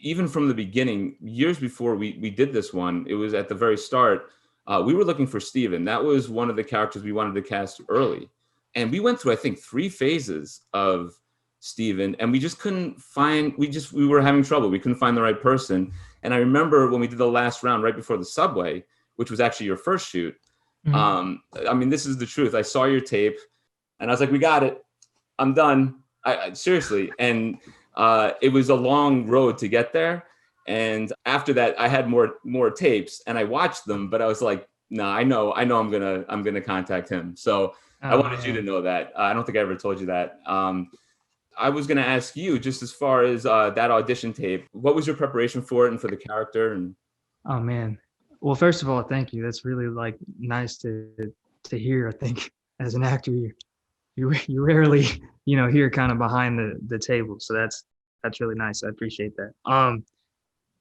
even from the beginning, years before we did this one, it was at the very start. We were looking for Steven. That was one of the characters we wanted to cast early. And we went through, I think, 3 phases of Steven, and we just couldn't find, we were having trouble. We couldn't find the right person. And I remember when we did the last round right before the subway, which was actually your first shoot. I mean, this is the truth. I saw your tape and I was like, we got it. I'm done. I seriously. And it was a long road to get there. And after that, I had more tapes and I watched them, but I was like, no, I know I'm gonna contact him. So I wanted you to know that. I don't think I ever told you that. I was gonna ask you, just as far as that audition tape, what was your preparation for it and for the character? And Oh man. Well, first of all, thank you. That's really like nice to hear. I think as an actor, you rarely hear kind of behind the table. So that's really nice. I appreciate that.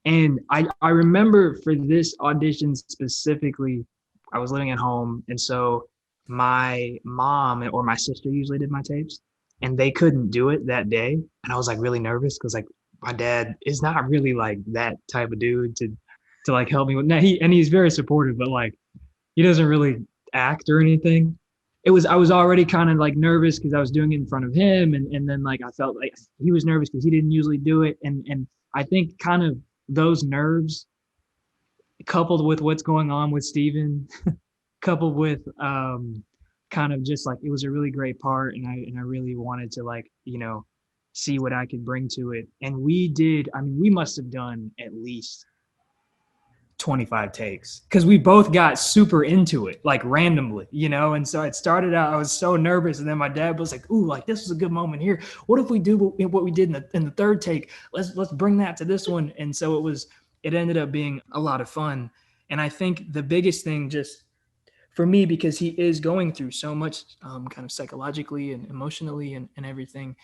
And I remember for this audition specifically, I was living at home, and so my mom or my sister usually did my tapes, and they couldn't do it that day, and I was like really nervous because like my dad is not really like that type of dude to like help me with. Now he's very supportive, but like he doesn't really act or anything. I was already kind of like nervous because I was doing it in front of him, and then like I felt like he was nervous because he didn't usually do it, and I think kind of those nerves coupled with what's going on with Steven, coupled with kind of just like it was a really great part, and I really wanted to like see what I could bring to it, and we did. I mean, we must have done at least 25 takes because we both got super into it like randomly, and so it started out I was so nervous, and then my dad was like, ooh, like this is a good moment here, what if we do what we did in the third take, let's bring that to this one. And so it ended up being a lot of fun. And I think the biggest thing just for me, because he is going through so much kind of psychologically and emotionally and everything,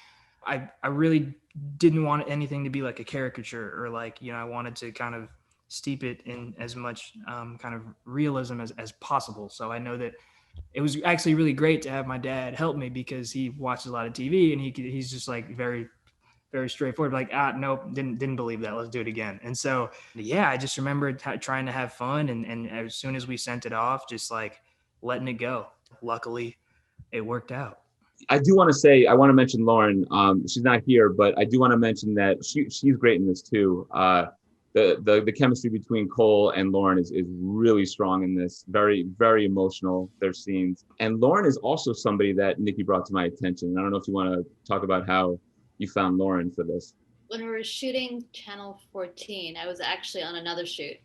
I really didn't want anything to be like a caricature or like I wanted to kind of steep it in as much kind of realism as possible. So I know that it was actually really great to have my dad help me because he watches a lot of TV and he's just like very, very straightforward. Like, nope, didn't believe that. Let's do it again. And so, yeah, I just remember trying to have fun. And as soon as we sent it off, just like letting it go. Luckily, it worked out. I do want to say, I want to mention Lauren. She's not here, but I do want to mention that she's great in this too. The chemistry between Cole and Lauren is really strong in this. Very, very emotional, their scenes. And Lauren is also somebody that Nikki brought to my attention. I don't know if you want to talk about how you found Lauren for this. When we were shooting Channel 14, I was actually on another shoot,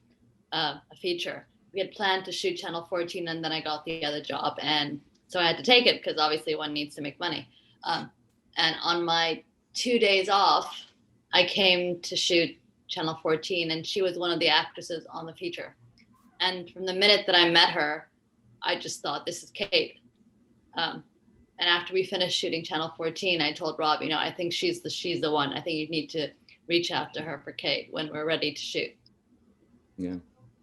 a feature. We had planned to shoot Channel 14 and then I got the other job. And so I had to take it because obviously one needs to make money. And on my 2 days off, I came to shoot Channel 14 and she was one of the actresses on the feature. And from the minute that I met her, I just thought, this is Kate. And after we finished shooting Channel 14, I told Rob, I think she's the one. I think you need to reach out to her for Kate when we're ready to shoot. Yeah,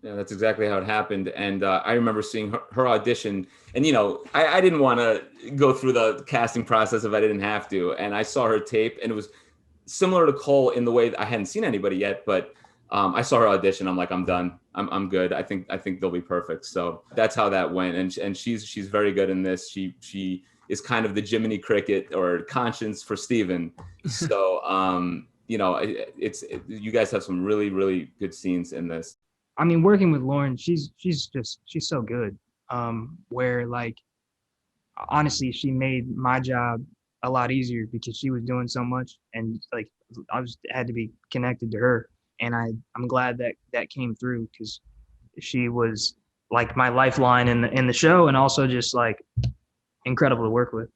that's exactly how it happened. And I remember seeing her audition. And, I didn't want to go through the casting process if I didn't have to. And I saw her tape, and it was similar to Cole in the way that I hadn't seen anybody yet. But I saw her audition. I'm like, I'm done. I'm good. I think they'll be perfect. So that's how that went. And she's very good in this. She is kind of the Jiminy Cricket or Conscience for Steven. So, you guys have some really, really good scenes in this. I mean, working with Lauren, she's so good. Where like, honestly, she made my job a lot easier because she was doing so much, and like I had to be connected to her, and I'm glad that came through because she was like my lifeline in the show, and also just like incredible to work with.